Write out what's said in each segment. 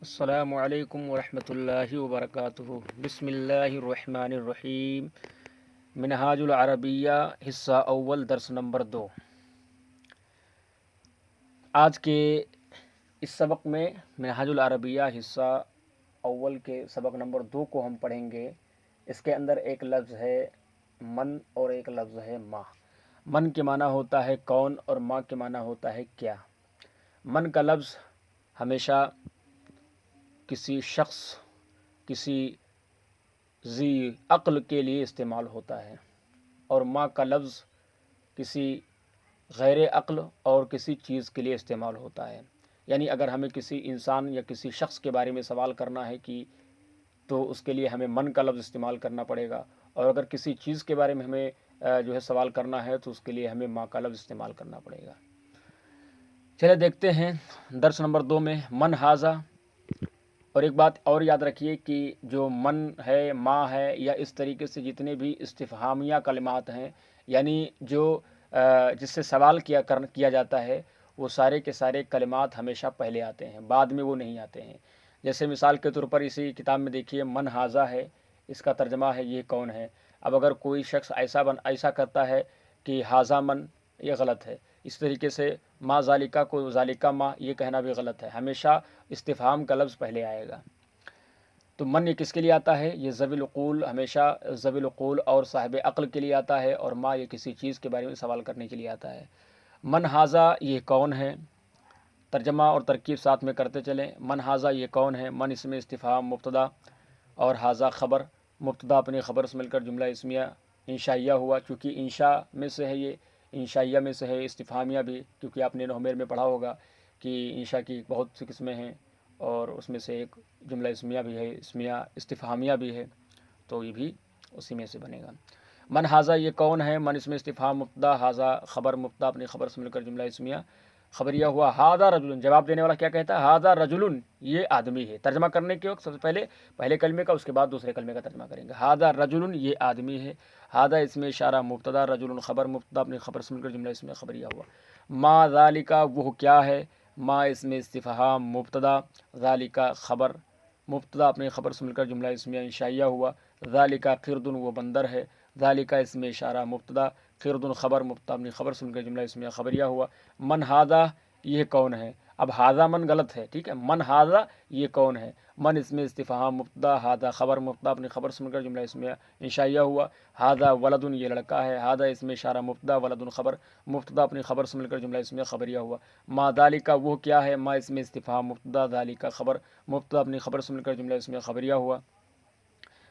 السلام علیکم ورحمۃ اللہ وبرکاتہ۔ بسم اللہ الرحمن الرحیم۔ منہاج العربیہ حصہ اول درس نمبر 2۔ آج کے اس سبق میں منہاج العربیہ حصہ اول کے سبق نمبر 2 کو ہم پڑھیں گے۔ اس کے اندر ایک لفظ ہے من اور ایک لفظ ہے ما۔ من کے معنی ہوتا ہے کون اور ما کے معنی ہوتا ہے کیا۔ من کا لفظ ہمیشہ کسی شخص، کسی ذی عقل کے لیے استعمال ہوتا ہے، اور ما کا لفظ کسی غیر عقل اور کسی چیز کے لیے استعمال ہوتا ہے۔ یعنی اگر ہمیں کسی انسان یا کسی شخص کے بارے میں سوال کرنا ہے تو اس کے لیے ہمیں من کا لفظ استعمال کرنا پڑے گا، اور اگر کسی چیز کے بارے میں ہمیں سوال کرنا ہے تو اس کے لیے ہمیں ما کا لفظ استعمال کرنا پڑے گا۔ چلے دیکھتے ہیں درس نمبر 2 میں من ہاذا۔ اور ایک بات اور یاد رکھیے کہ جو من ہے، ما ہے، یا اس طریقے سے جتنے بھی استفہامیہ کلمات ہیں، یعنی جو جس سے سوال کیا جاتا ہے، وہ سارے کے سارے کلمات ہمیشہ پہلے آتے ہیں، بعد میں وہ نہیں آتے ہیں۔ جیسے مثال کے طور پر اسی کتاب میں دیکھیے من ہاذا ہے، اس کا ترجمہ ہے یہ کون ہے۔ اب اگر کوئی شخص ایسا کرتا ہے کہ ہاذا من، یہ غلط ہے۔ اس طریقے سے ما ذالکہ کو ذالکہ ما یہ کہنا بھی غلط ہے، ہمیشہ استفہام کا لفظ پہلے آئے گا۔ تو من یہ کس کے لیے آتا ہے؟ یہ ذوی العقول، ہمیشہ ذوی العقول اور صاحب عقل کے لیے آتا ہے، اور ما یہ کسی چیز کے بارے میں سوال کرنے کے لیے آتا ہے۔ من ہاذا یہ کون ہے، ترجمہ اور ترکیب ساتھ میں کرتے چلیں۔ من ہاذا یہ کون ہے، من اس میں استفہام مبتدا اور ہاذا خبر، مبتدا اپنی خبر سے مل کر جملہ اسمیہ انشائیہ ہوا، چونکہ انشاء میں سے ہے، یہ انشائیہ میں سے ہے، استفہامیہ بھی، کیونکہ آپ نے نحومیر میں پڑھا ہوگا کہ انشاء کی بہت سی قسمیں ہیں، اور اس میں سے ایک جملہ اسمیہ بھی ہے، اسمیہ استفہامیہ بھی ہے، تو یہ بھی اسی میں سے بنے گا۔ من ہاذا یہ کون ہے، من اس میں استفہام مبتدا، ہاذا خبر، مبتدا اپنی خبر سے مل کر جملہ اسمیہ خبریہ ہوا۔ ہاذا رجل، جواب دینے والا کیا کہتا ہے؟ ہاذا رجل، یہ آدمی ہے۔ ترجمہ کرنے کے وقت سب سے پہلے کلمے کا، اس کے بعد دوسرے کلمے کا ترجمہ کریں گے۔ ہاذا رجل یہ آدمی ہے۔ ہاذا اس میں اشارہ مبتدا، رجل خبر، مبتدا اپنی خبر سے مل کر جملہ اسمیہ خبریہ ہوا۔ ما ذالکہ وہ کیا ہے، ما اس میں استفہام مبتدا، ذالکہ خبر، مبتدا اپنی خبر سے مل کر جملہ اسمیہ انشائیہ ہوا۔ ذالکہ قرد وہ بندر ہے، ذالکہ اس میں اشارہ مبتدا، قرد خبر، مبتدا اپنی خبر سے مل کر جملہ اسمیہ خبریہ ہوا۔ من ہاذا یہ کون ہے، اب ہاذا من غلط ہے، ٹھیک ہے، من ہاذا یہ کون ہے، من اس میں استفہام مبتدا، ہاذا خبر، مبتدا اپنی خبر سے مل کر جملہ اسمیہ انشائیہ ہوا۔ ہاذا ولد یہ لڑکا ہے، ہاذا اس میں اشارہ مبتدا، ولد خبر، مبتدا اپنی خبر سے مل کر جملہ اسمیہ خبریہ ہوا۔ ما ذالکہ وہ کیا ہے، ما اس میں استفہام مبتدا، ذالکہ خبر، مبتدا اپنی خبر سے مل کر جملہ اسمیہ خبریہ ہوا۔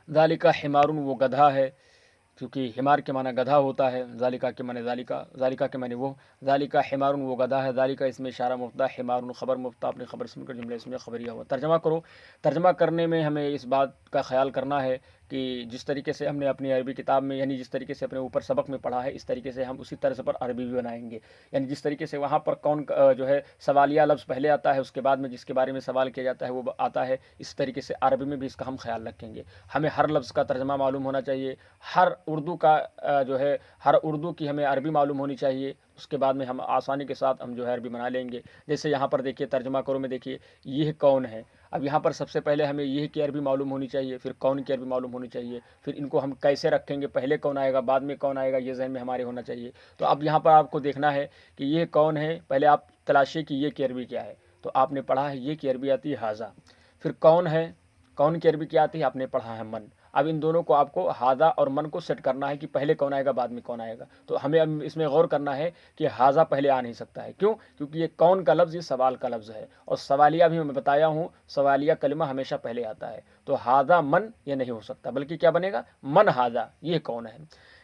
ذالکہ حمار وہ گدھا ہے، کیونکہ حمار کے معنی گدھا ہوتا ہے، ذالکہ کے معنی ذالکہ کے معنی وہ، ذالکہ حمار وہ گدھا ہے، ذالکہ اس میں اشارہ مبتدا، حمار خبر، مبتدا اپنی خبر سے مل کر جملہ اسمیہ خبریہ ہوا۔ ترجمہ کرو۔ ترجمہ کرنے میں ہمیں اس بات کا خیال کرنا ہے کہ جس طریقے سے ہم نے اپنی عربی کتاب میں، یعنی جس طریقے سے اپنے اوپر سبق میں پڑھا ہے، اس طریقے سے ہم اسی طرز پر عربی بھی بنائیں گے۔ یعنی جس طریقے سے وہاں پر کون جو ہے سوالیہ لفظ پہلے آتا ہے، اس کے بعد میں جس کے بارے میں سوال کیا جاتا ہے وہ آتا ہے، اس طریقے سے عربی میں بھی اس کا ہم خیال رکھیں گے۔ ہمیں ہر لفظ کا ترجمہ معلوم ہونا چاہیے، ہر اردو کا ہر اردو کی ہمیں عربی معلوم ہونی چاہیے، اس کے بعد میں ہم آسانی کے ساتھ ہم عربی بنا لیں گے۔ جیسے یہاں پر دیکھیے ترجمہ کرو میں دیکھیے یہ کون ہے، اب یہاں پر سب سے پہلے ہمیں یہ کی عربی معلوم ہونی چاہیے، پھر کون کی عربی معلوم ہونی چاہیے، پھر ان کو ہم کیسے رکھیں گے، پہلے کون آئے گا بعد میں کون آئے گا، یہ ذہن میں ہمارے ہونا چاہیے۔ تو اب یہاں پر آپ کو دیکھنا ہے کہ یہ کون ہے، پہلے آپ تلاشیے کہ یہ کی عربی کیا ہے، تو آپ نے پڑھا ہے یہ کی عربی آتی ہے ہاذا۔ پھر کون ہے، کون کی عربی کیا آتی ہے، آپ نے پڑھا ہے من۔ اب ان دونوں کو آپ کو ہاذا اور من کو سیٹ کرنا ہے کہ پہلے کون آئے گا بعد میں کون آئے گا۔ تو ہمیں اب اس میں غور کرنا ہے کہ ہاذا پہلے آ نہیں سکتا ہے، کیوں؟ کیونکہ یہ کون کا لفظ یہ سوال کا لفظ ہے، اور سوالیہ بھی میں بتایا ہوں سوالیہ کلمہ ہمیشہ پہلے آتا ہے، تو ہاذا من یہ نہیں ہو سکتا، بلکہ کیا بنے گا، من ہاذا یہ کون ہے۔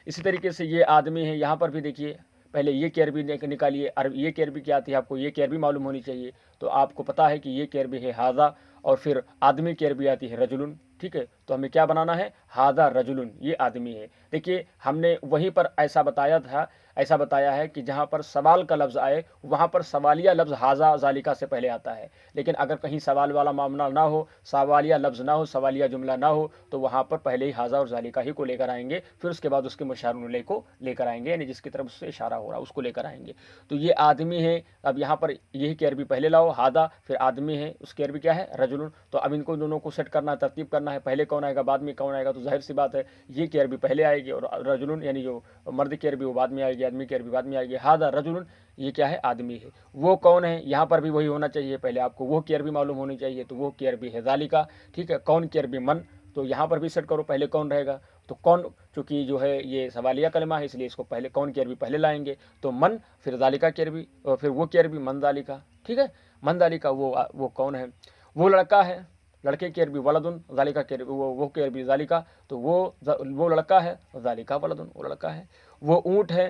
اسی طریقے سے یہ آدمی ہے، یہاں پر بھی دیکھیے پہلے یہ کی عربی نکالیے، یہ کی عربی کیا آتی ہے، آپ کو یہ کی عربی معلوم ہونی چاہیے، تو آپ کو پتہ ہے کہ یہ کی عربی ہے ہاذا، اور پھر آدمی کی عربی آتی ہے رجلن، ٹھیک ہے، تو ہمیں کیا بنانا ہے، ہاذا رجلن یہ آدمی ہے۔ دیکھیے ہم نے وہیں پر ایسا بتایا تھا ایسا بتایا ہے کہ جہاں پر سوال کا لفظ آئے وہاں پر سوالیہ لفظ ہاذا ذالکا سے پہلے آتا ہے، لیکن اگر کہیں سوال والا معاملہ نہ ہو، سوالیہ لفظ نہ ہو، سوالیہ جملہ نہ ہو، تو وہاں پر پہلے ہی ہاذا اور ذالکا ہی کو لے کر آئیں گے، پھر اس کے بعد اس کے مشار الیہ کو لے کر آئیں گے، یعنی جس کی طرف اس سے اشارہ ہو رہا ہے اس کو لے کر آئیں گے۔ تو یہ آدمی ہے، اب یہاں پر یہی کہ عربی پہلے لاؤ ہاذا، پھر آدمی ہے اس کی عربی کیا ہے رجل، تو اب ان کو دونوں کو سیٹ کرنا ہے، ترتیب کرنا ہے، پہلے کون آئے گا بعد میں کون آئے گا، تو ظاہر سی بات ہے یہ کی عربی پہلے آئے گی اور رجل یعنی جو مرد کی عربی وہ بعد میں آئے گی، آدمی کی عربی بعد میں آئے گی۔ ہاذا رجل یہ کیا ہے آدمی ہے، وہ کون ہے یہاں پر بھی وہی ہونا چاہیے، پہلے آپ کو وہ کی عربی معلوم ہونی چاہیے، تو وہ کی عربی ہے ذالکا، ٹھیک ہے، کون کی عربی من، تو یہاں پر بھی سیٹ کرو پہلے کون رہے گا، تو کون چونکہ جو ہے یہ سوالیہ کلمہ ہے اس لیے اس کو پہلے کون کی عربی پہلے لائیں گے، تو من پھر ذالکا کی عربی اور پھر وہ کی عربی من ذالکا، ٹھیک ہے، من ذالکا وہ کون ہے، وہ لڑکا ہے، لڑکے کی عربی ولدن، ذالکا کی عربی وہ کی عربی ذالکا، تو وہ لڑکا ہے، ذالکا ولدن وہ لڑکا ہے، وہ اونٹ ہے،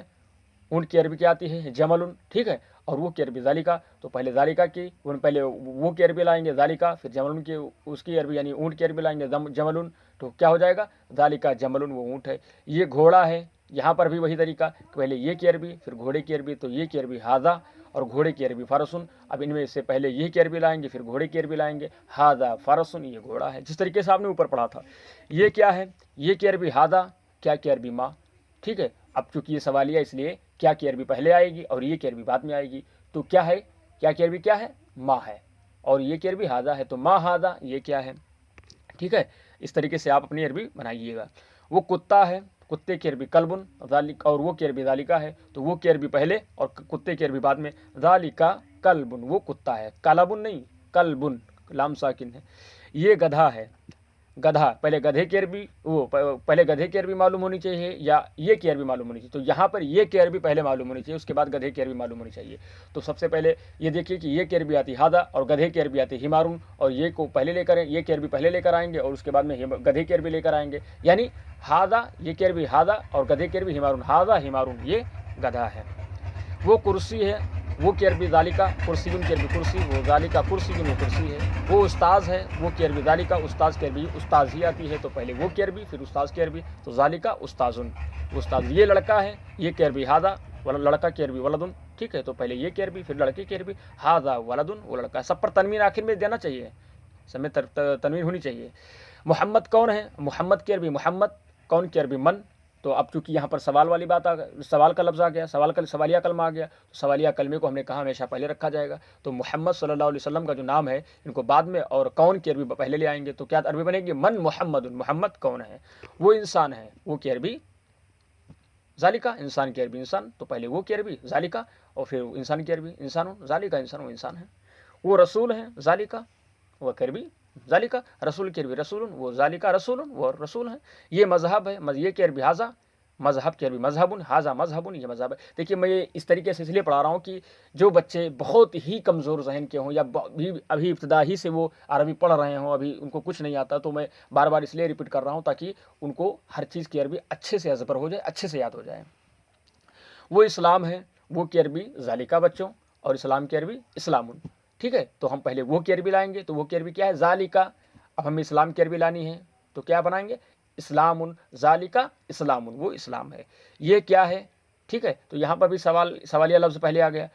اونٹ کی عربی کیا آتی ہے جمل، ٹھیک ہے، اور وہ کی عربی ذالکا، تو پہلے ذالکا کی پہلے وہ کی عربی لائیں گے ذالکا، پھر جمل کی اس کی عربی یعنی اونٹ کی عربی لائیں گے جمل، تو کیا ہو جائے گا ذالکا جمل وہ اونٹ ہے۔ یہ گھوڑا ہے، یہاں پر بھی وہی طریقہ، پہلے یہ کی عربی پھر گھوڑے کی عربی، تو یہ کی عربی ہاذا اور گھوڑے کی عربی فرسن، اب ان میں سے پہلے یہ کی عربی لائیں گے پھر گھوڑے کی عربی لائیں گے، ہاذا فرسن یہ گھوڑا ہے، جس طریقے سے آپ نے اوپر پڑھا تھا۔ یہ کیا ہے، یہ کی عربی ہاذا، کیا کی عربی ماں، ٹھیک ہے، اب چونکہ یہ سوالیہ اس لیے کیا کی عربی پہلے آئے گی اور یہ کی عربی بعد میں آئے گی، تو کیا ہے کیا کی عربی کیا ہے ماں ہے، اور یہ کی عربی ہاذا ہے، تو ماں ہاذا یہ کیا ہے، ٹھیک ہے، اس طریقے سے آپ اپنی عربی بنائیے گا۔ وہ کتا ہے، کتے کی عربی کلبن ذالک، اور وہ کی عربی ذالکا ہے، تو وہ کی عربی پہلے اور کتے کی عربی بعد میں، ذالکا کلبن وہ کتا ہے، کلبن نہیں کلبن لام ساکن ہے۔ یہ گدھا ہے، گدھا پہلے گدھے کی عربی پہلے گدھے کی عربی معلوم ہونی چاہیے یا یہ کی عربی معلوم ہونی چاہیے، تو یہاں پر یہ کی عربی پہلے معلوم ہونی چاہیے، اس کے بعد گدھے کی عربی معلوم ہونی چاہیے۔ تو سب سے پہلے یہ دیکھیے کہ یہ کی عربی آتی ہاذا اور گدھے کی عربی آتی ہمارون، اور یہ کو پہلے لے کر یہ کی عربی پہلے لے کر آئیں گے اور اس کے بعد میں گدھے کی عربی لے کر آئیں گے، یعنی ہاذا یہ کی عربی ہاذا اور گدھے کی عربی ہمارون، ہاذا ہمارون یہ گدھا ہے۔ وہ کرسی ہے، وہ کی عربی ذالکا، کرسی کی عربی کرسی، وہ ذالکا کرسی وہ کرسی ہے۔ وہ استاذ ہے، وہ کی عربی ذالکا، استاذ کی عربی استاذ ہی آتی ہے، تو پہلے وہ کی عربی پھر استاذ کی عربی، تو ذالکا استاذن استاذ۔ یہ لڑکا ہے، یہ کی عربی ہاذا، لڑکا کی عربی ولدن، ٹھیک ہے، تو پہلے یہ کی عربی پھر لڑکے کی عربی، ہاذا ولدن وہ لڑکا ہے، سب پر تنوین آخر میں دینا چاہیے، سب میں تنوین ہونی چاہیے۔ محمد کون ہے، محمد کی عربی محمد، کون کی عربی من، تو اب چونکہ یہاں پر سوال والی بات سوال کا لفظ آ گیا، سوالیہ کلمہ آ گیا، تو سوالیہ کلمے کو ہم نے کہا ہمیشہ پہلے رکھا جائے گا، تو محمد صلی اللہ علیہ وسلم کا جو نام ہے ان کو بعد میں اور کون کی عربی پہلے لے آئیں گے، تو کیا عربی بنے گی من محمد، محمد کون ہے، وہ انسان ہے، وہ کی عربی ذالکا، انسان کی عربی انسان، تو پہلے وہ کی عربی ذالکا اور پھر انسان کی عربی انسان، ذالکا انسان وہ انسان ہے۔ وہ رسول ہے، ذالکا وہ کی عربی ذالکا، رسول کی عربی رسول وہ ذالکا رسول وہ رسول ہے۔ یہ مذہب ہے، یہ کی عربی ہاذا، مذہب کی عربی مذہبن، ہاذا مذہبن یہ مذہب ہے۔ دیکھیے میں یہ اس طریقے سے اس لیے پڑھا رہا ہوں کہ جو بچے بہت ہی کمزور ذہن کے ہوں یا ابھی ابتدا ہی سے وہ عربی پڑھ رہے ہوں، ابھی ان کو کچھ نہیں آتا، تو میں بار بار اس لیے ریپیٹ کر رہا ہوں تاکہ ان کو ہر چیز کی عربی اچھے سے ازبر ہو جائے، اچھے سے یاد ہو جائے۔ وہ اسلام ہے، وہ کی عربی ذالکا بچوں، اور اسلام کی عربی اسلامن، ٹھیک ہے، تو ہم پہلے وہ کی عربی لائیں گے، تو وہ کی عربی کیا ہے ذالکا، اب ہمیں اسلام کی عربی لانی ہے تو کیا بنائیں گے اسلام، ذالکا اسلام وہ اسلام ہے۔ یہ کیا ہے، ٹھیک ہے، تو یہاں پر بھی سوالیہ لفظ پہلے آ گیا،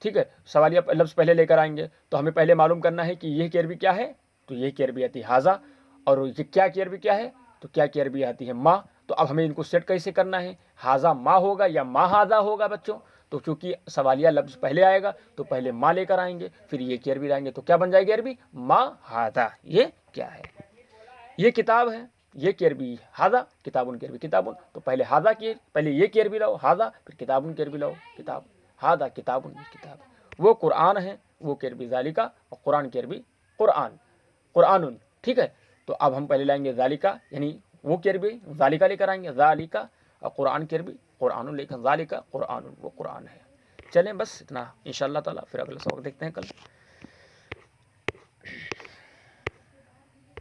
ٹھیک ہے، سوالیہ لفظ پہلے لے کر آئیں گے، تو ہمیں پہلے معلوم کرنا ہے کہ یہ کی عربی کیا ہے، تو یہ کی عربی آتی ہے ہاذا، اور یہ کیا کی عربی کیا ہے، تو کیا کی عربی آتی ہے ماں، تو اب ہمیں ان کو سیٹ کیسے کرنا ہے، ہاذا ماں ہوگا یا ماں ہاذا ہوگا بچوں، تو چونکہ سوالیہ لفظ پہلے آئے گا تو پہلے ماں لے کر آئیں گے پھر یہ کی عربی لائیں گے، تو کیا بن جائے گی عربی ماں ہاذا یہ کیا ہے۔ یہ کتاب ہے، یہ کی عربی ہاذا، کتابن کی عربی کتابن، تو پہلے ہاذا کی پہلے یہ کی عربی لاؤ ہاذا، پھر کتابن کی عربی لاؤ کتاب، ہاذا کتابن کتاب۔ وہ قرآن ہے، وہ کی عربی ذالکا اور قرآن کی عربی قرآن، قرآن، ٹھیک ہے، تو اب ہم پہلے لائیں گے ذالکا، یعنی وہ کی عربی ذالکا لے کر آئیں گے ذالکا، اور قرآن کی عربی قرآن لے کر ذالکا قرآن وہ قرآن ہے۔ چلیں بس اتنا، انشاءاللہ تعالیٰ پھر اگلا سبق دیکھتے ہیں کل۔